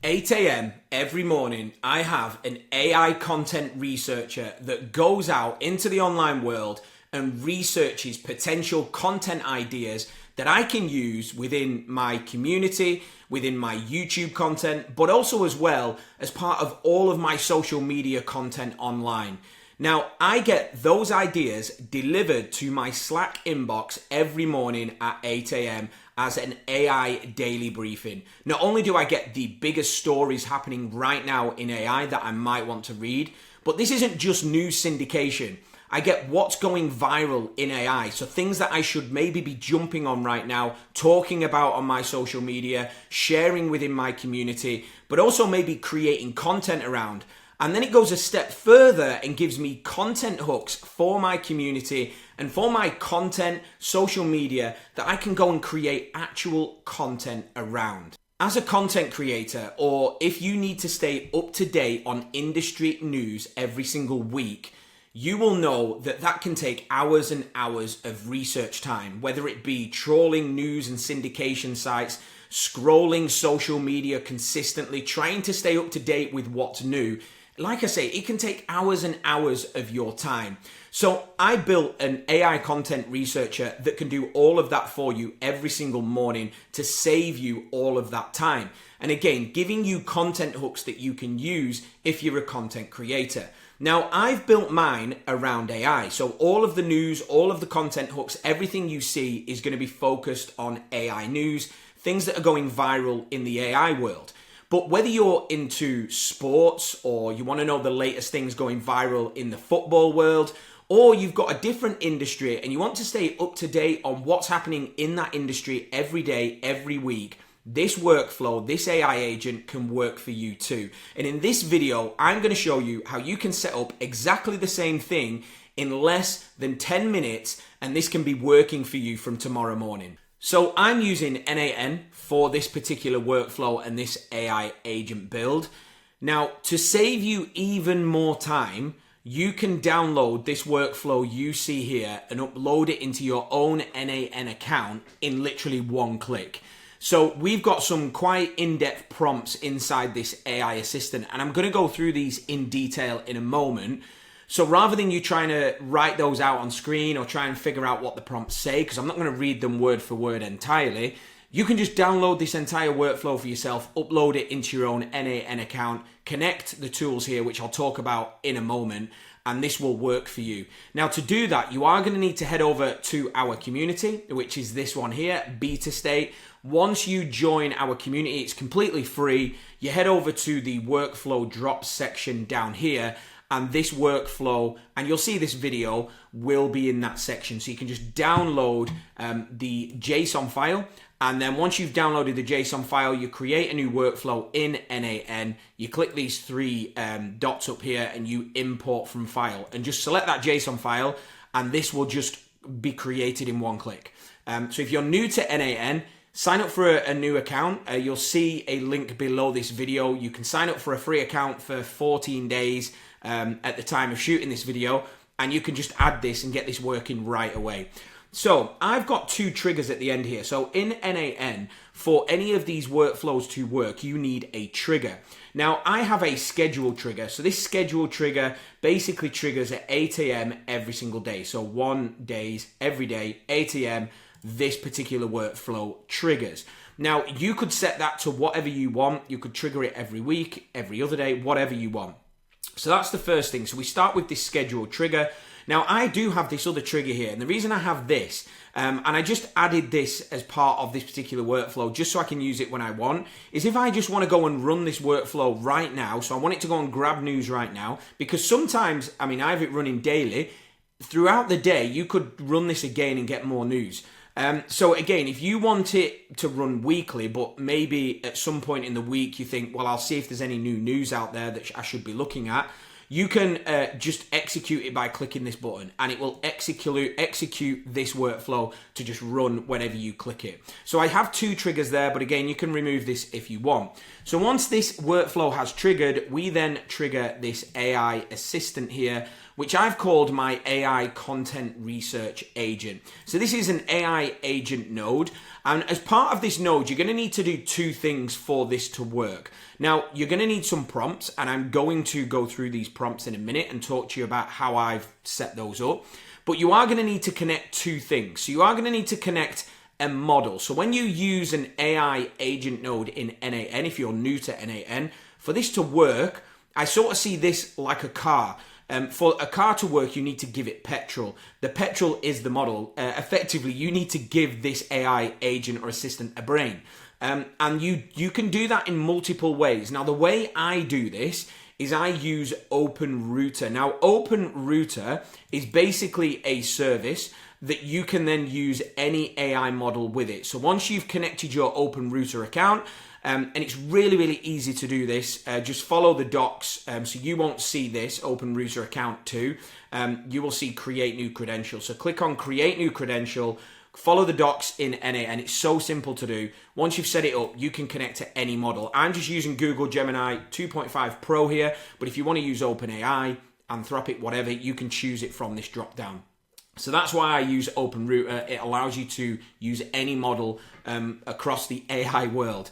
8 a.m. every morning, I have an AI content researcher that goes out into the online world and researches potential content ideas that I can use within my community, within my YouTube content, but also as well as part of all of my social media content online. Now, I get those ideas delivered to my Slack inbox every morning at 8 a.m. as an AI daily briefing. Not only do I get the biggest stories happening right now in AI that I might want to read, but this isn't just news syndication. I get what's going viral in AI. So things that I should maybe be jumping on right now, talking about on my social media, sharing within my community, but also maybe creating content around. And then it goes a step further and gives me content hooks for my community and for my content, social media, that I can go and create actual content around. As a content creator, or if you need to stay up to date on industry news every single week, you will know that that can take hours and hours of research time, whether it be trawling news and syndication sites, scrolling social media consistently, trying to stay up to date with what's new. Like I say, it can take hours and hours of your time. So I built an AI content researcher that can do all of that for you every single morning to save you all of that time. And again, giving you content hooks that you can use if you're a content creator. Now, I've built mine around AI. So all of the news, all of the content hooks, everything you see is going to be focused on AI news, things that are going viral in the AI world. But whether you're into sports or you want to know the latest things going viral in the football world, or you've got a different industry and you want to stay up to date on what's happening in that industry every day, every week, this workflow, this AI agent can work for you too. And in this video, I'm going to show you how you can set up exactly the same thing in less than 10 minutes, and this can be working for you from tomorrow morning. So I'm using n8n for this particular workflow and this AI agent build. Now, to save you even more time, you can download this workflow you see here and upload it into your own n8n account in literally one click. So we've got some quite in-depth prompts inside this AI assistant, and I'm going to go through these in detail in a moment. So rather than you trying to write those out on screen or try and figure out what the prompts say, because I'm not going to read them word for word entirely, you can just download this entire workflow for yourself, upload it into your own n8n account, connect the tools here, which I'll talk about in a moment, and this will work for you. Now, to do that, you are going to need to head over to our community, which is this one here, beta state. Once you join our community, it's completely free. You head over to the workflow drops section down here, and this workflow, and you'll see this video, will be in that section. So you can just download the JSON file. And then once you've downloaded the JSON file, you create a new workflow in n8n. You click these three dots up here and you import from file. And just select that JSON file, and this will just be created in one click. So if you're new to n8n, sign up for a new account. You'll see a link below this video. You can sign up for a free account for 14 days at the time of shooting this video, and you can just add this and get this working right away. So I've got two triggers at the end here. So in n8n, for any of these workflows to work, you need a trigger. Now I have a schedule trigger. So this schedule trigger basically triggers at 8 a.m. every single day. So 1 day, every day, 8 a.m. this particular workflow triggers. Now you could set that to whatever you want. You could trigger it every week, every other day, whatever you want. So that's the first thing. So we start with this schedule trigger. Now I do have this other trigger here, and the reason I have this, and I just added this as part of this particular workflow just so I can use it when I want, is if I just want to go and run this workflow right now, so I want it to go and grab news right now, because sometimes, I mean, I have it running daily, throughout the day, you could run this again and get more news. So again, if you want it to run weekly, but maybe at some point in the week you think, well, I'll see if there's any new news out there that I should be looking at, you can just execute it by clicking this button, and it will execute this workflow to just run whenever you click it. So I have two triggers there, but again, you can remove this if you want. So once this workflow has triggered, we then trigger this AI assistant here, which I've called my AI content research agent. So this is an AI agent node. And as part of this node, you're going to need to do two things for this to work. Now, you're going to need some prompts, and I'm going to go through these prompts in a minute and talk to you about how I've set those up. But you are going to need to connect two things. So you are going to need to connect a model. So when you use an AI agent node in n8n, if you're new to n8n, for this to work, I sort of see this like a car. For a car to work, you need to give it petrol. The petrol is the model. Effectively, you need to give this AI agent or assistant a brain. And you can do that in multiple ways. Now, the way I do this is I use OpenRouter. Now, OpenRouter is basically a service that you can then use any AI model with it. So once you've connected your OpenRouter account, and it's really, really easy to do this. Just follow the docs. So you won't see this OpenRouter account too. You will see create new credential. So click on create new credential, follow the docs in n8n, and it's so simple to do. Once you've set it up, you can connect to any model. I'm just using Google Gemini 2.5 Pro here, but if you want to use OpenAI, Anthropic, whatever, you can choose it from this drop down. So that's why I use OpenRouter. It allows you to use any model across the AI world.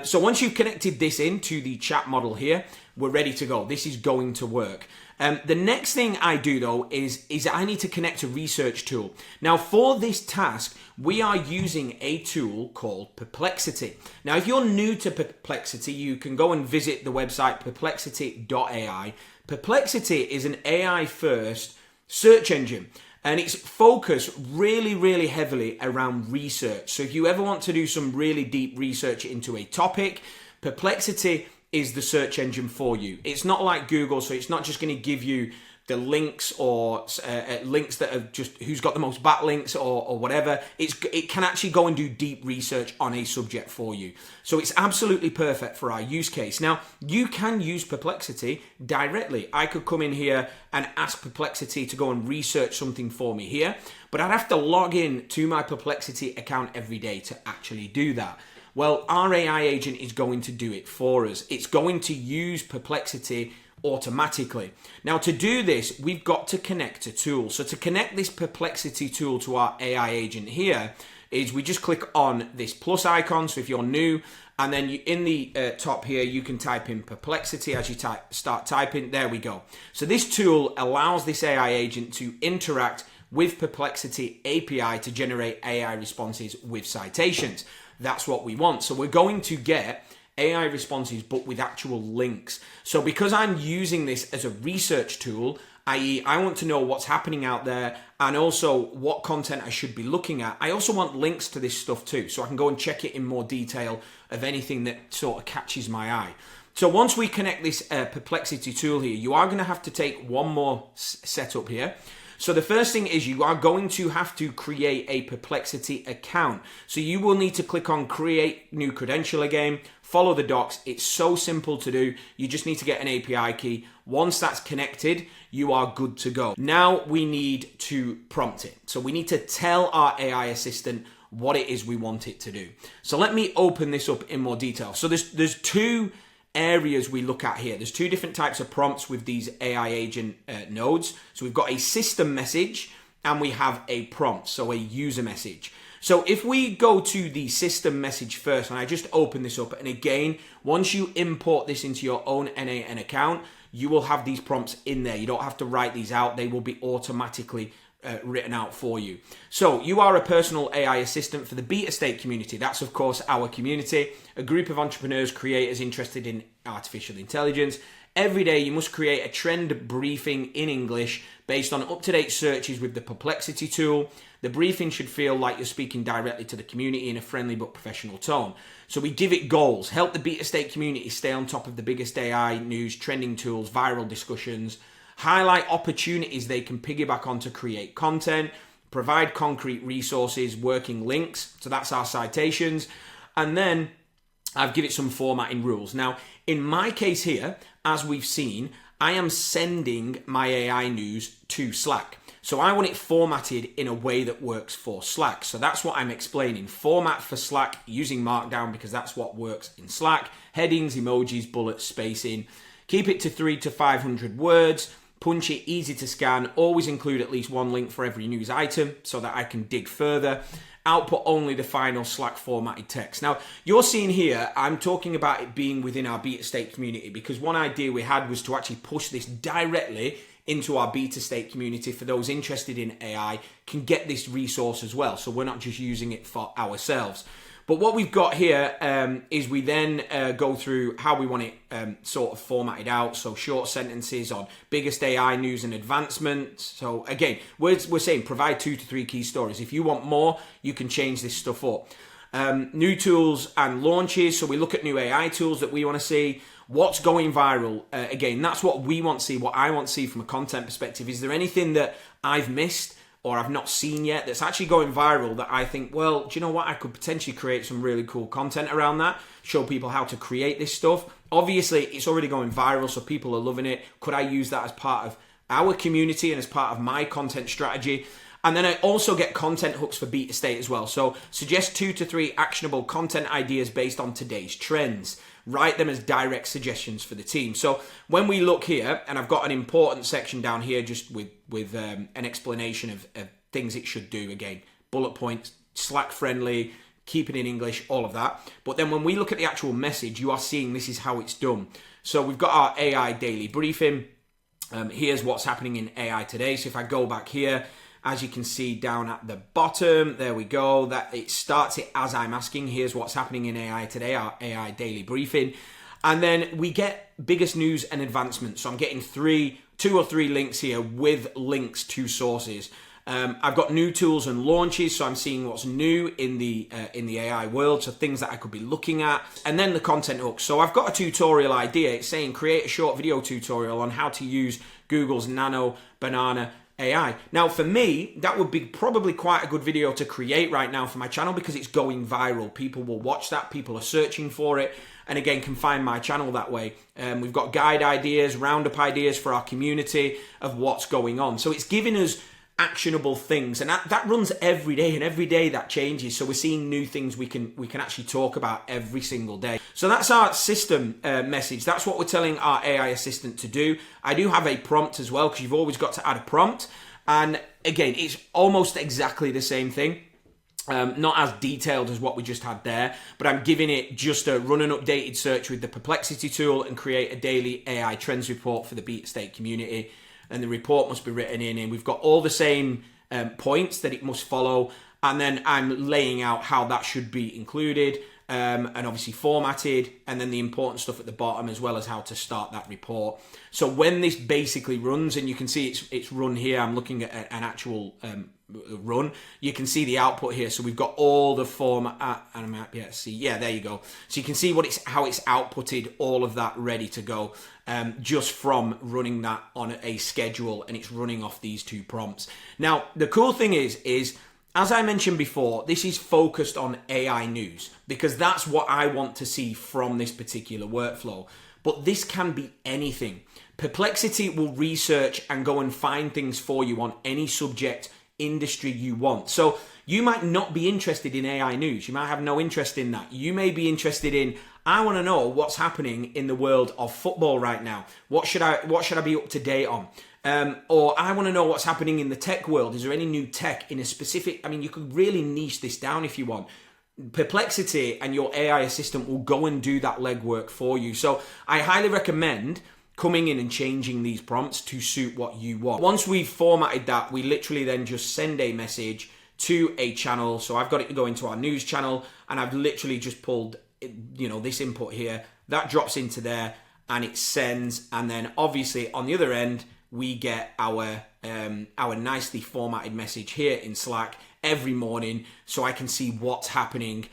So once you've connected this into the chat model here, we're ready to go. This is going to work. The next thing I do though is I need to connect a research tool. Now for this task, we are using a tool called Perplexity. Now if you're new to Perplexity, you can go and visit the website perplexity.ai. Perplexity is an AI first search engine. And it's focused really, really heavily around research. So if you ever want to do some really deep research into a topic, Perplexity is the search engine for you. It's not like Google, so it's not just going to give you the links or links that are just who's got the most backlinks or whatever. It can actually go and do deep research on a subject for you. So it's absolutely perfect for our use case. Now, you can use Perplexity directly. I could come in here and ask Perplexity to go and research something for me here, but I'd have to log in to my Perplexity account every day to actually do that. Well, our AI agent is going to do it for us. It's going to use Perplexity automatically. Now to do this, we've got to connect a tool. So to connect this Perplexity tool to our AI agent here is we just click on this plus icon. So if you're new, and then in the top here, you can type in Perplexity as you start typing. There we go. So this tool allows this AI agent to interact with Perplexity API to generate AI responses with citations. That's what we want. So we're going to get AI responses, but with actual links. So because I'm using this as a research tool, i.e. I want to know what's happening out there and also what content I should be looking at. I also want links to this stuff too, so I can go and check it in more detail of anything that sort of catches my eye. So once we connect this Perplexity tool here, you are going to have to take one more setup here. So the first thing is you are going to have to create a Perplexity account. So you will need to click on create new credential again, follow the docs. It's so simple to do. You just need to get an API key. Once that's connected, you are good to go. Now we need to prompt it. So we need to tell our AI assistant what it is we want it to do. So let me open this up in more detail. So there's two areas we look at here. There's two different types of prompts with these AI agent nodes. So we've got a system message and we have a prompt, so a user message. So if we go to the system message first, and I just open this up, and again, once you import this into your own n8n account, you will have these prompts in there. You don't have to write these out. They will be automatically written out for you. So you are a personal AI assistant for the beta state community. That's of course our community, a group of entrepreneurs, creators interested in artificial intelligence. Every day you must create a trend briefing in English based on up-to-date searches with the Perplexity tool. The briefing should feel like you're speaking directly to the community in a friendly but professional tone. So we give it goals. Help the beta state community stay on top of the biggest AI news, trending tools, viral discussions. Highlight opportunities they can piggyback on to create content. Provide concrete resources, working links. So that's our citations. And then I've given it some formatting rules. Now, in my case here, as we've seen, I am sending my AI news to Slack. So I want it formatted in a way that works for Slack. So that's what I'm explaining. Format for Slack using Markdown because that's what works in Slack. Headings, emojis, bullets, spacing. Keep it to 300 to 500 words. punchy, easy to scan, always include at least one link for every news item so that I can dig further. Output only the final Slack formatted text. Now, you're seeing here, I'm talking about it being within our beta state community, because one idea we had was to actually push this directly into our beta state community for those interested in AI can get this resource as well. So we're not just using it for ourselves. But what we've got here is we then go through how we want it sort of formatted out. So short sentences on biggest AI news and advancements. So again, we're saying provide 2 to 3 key stories. If you want more, you can change this stuff up. New tools and launches. So we look at new AI tools that we want to see. What's going viral? Again, that's what we want to see, what I want to see from a content perspective. Is there anything that I've missed or I've not seen yet that's actually going viral that I think, well, do you know what? I could potentially create some really cool content around that, show people how to create this stuff. Obviously, it's already going viral, so people are loving it. Could I use that as part of our community and as part of my content strategy? And then I also get content hooks for beta state as well. So suggest 2 to 3 actionable content ideas based on today's trends. Write them as direct suggestions for the team. So when we look here, and I've got an important section down here just with an explanation of things it should do. Again, bullet points, Slack friendly, keep it in English, all of that. But then when we look at the actual message, you are seeing this is how it's done. So we've got our AI daily briefing. Here's what's happening in AI today. So if I go back here, as you can see down at the bottom, there we go, that it starts it as I'm asking. Here's what's happening in AI today, our AI daily briefing. And then we get biggest news and advancements. So I'm getting 2 or 3 links here with links to sources. I've got new tools and launches, so I'm seeing what's new in the AI world, so things that I could be looking at. And then the content hooks. So I've got a tutorial idea. It's saying create a short video tutorial on how to use Google's Nano Banana AI. Now, for me, that would be probably quite a good video to create right now for my channel because it's going viral. People will watch that. People are searching for it. And again, can find my channel that way. We've got guide ideas, roundup ideas for our community of what's going on. So it's giving us actionable things, and that runs every day, and every day that changes. So we're seeing new things we can actually talk about every single day. So that's our system message. That's what we're telling our AI assistant to do. I do have a prompt as well, because you've always got to add a prompt. And again, it's almost exactly the same thing. Not as detailed as what we just had there, but I'm giving it just a run an updated search with the Perplexity tool and create a daily AI trends report for the beta state community. And the report must be written in, and we've got all the same points that it must follow. And then I'm laying out how that should be included and obviously formatted, and then the important stuff at the bottom as well as how to start that report. So when this basically runs, and you can see it's run here, I'm looking at an actual run. You can see the output here. So we've got all the format, and I might be able to see, yeah, there you go. So you can see how it's outputted, all of that ready to go. Just from running that on a schedule, and it's running off these 2 prompts. Now, the cool thing is as I mentioned before, this is focused on AI news because that's what I want to see from this particular workflow. But this can be anything. Perplexity will research and go and find things for you on any subject, industry you want. So you might not be interested in AI news. You might have no interest in that. You may be interested in, I want to know what's happening in the world of football right now. What should I be up to date on? Or I want to know what's happening in the tech world. Is there any new tech in a specific, you could really niche this down if you want. Perplexity and your AI assistant will go and do that legwork for you. So I highly recommend coming in and changing these prompts to suit what you want. Once we've formatted that, we literally then just send a message to a channel. So I've got it to go into our news channel, and I've literally just pulled, this input here, that drops into there and it sends. And then obviously on the other end, we get our nicely formatted message here in Slack every morning, so I can see what's happening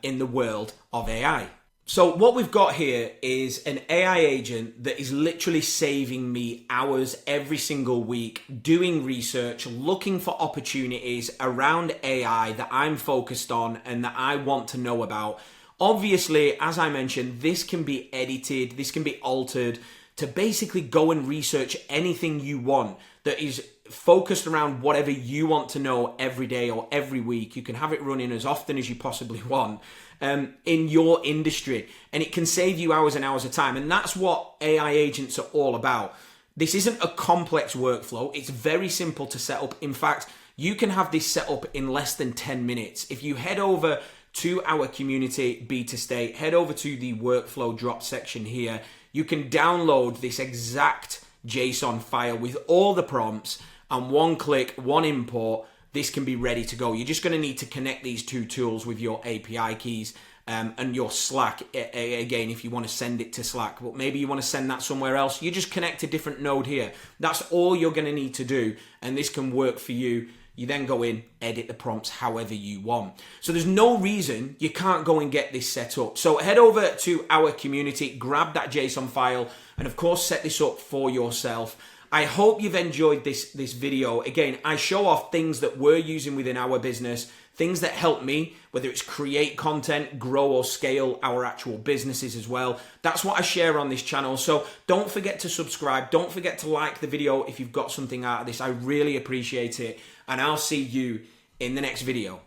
in the world of AI. So what we've got here is an AI agent that is literally saving me hours every single week doing research, looking for opportunities around AI that I'm focused on and that I want to know about. Obviously, as I mentioned, this can be edited, this can be altered to basically go and research anything you want that is focused around whatever you want to know every day or every week. You can have it running as often as you possibly want in your industry, and it can save you hours and hours of time. And that's what AI agents are all about. This isn't a complex workflow. It's very simple to set up. In fact, you can have this set up in less than 10 minutes. If you head over to our community beta state, head over to the workflow drop section here, you can download this exact JSON file with all the prompts, and one click, one import, this can be ready to go. You're just going to need to connect these two tools with your API keys and your Slack, again, if you want to send it to Slack, but maybe you want to send that somewhere else, you just connect a different node here. That's all you're going to need to do, and this can work for you. You then go in, edit the prompts however you want. So there's no reason you can't go and get this set up. So head over to our community, grab that JSON file, and of course set this up for yourself. I hope you've enjoyed this video. Again, I show off things that we're using within our business, things that help me, whether it's create content, grow or scale our actual businesses as well. That's what I share on this channel. So don't forget to subscribe. Don't forget to like the video if you've got something out of this. I really appreciate it. And I'll see you in the next video.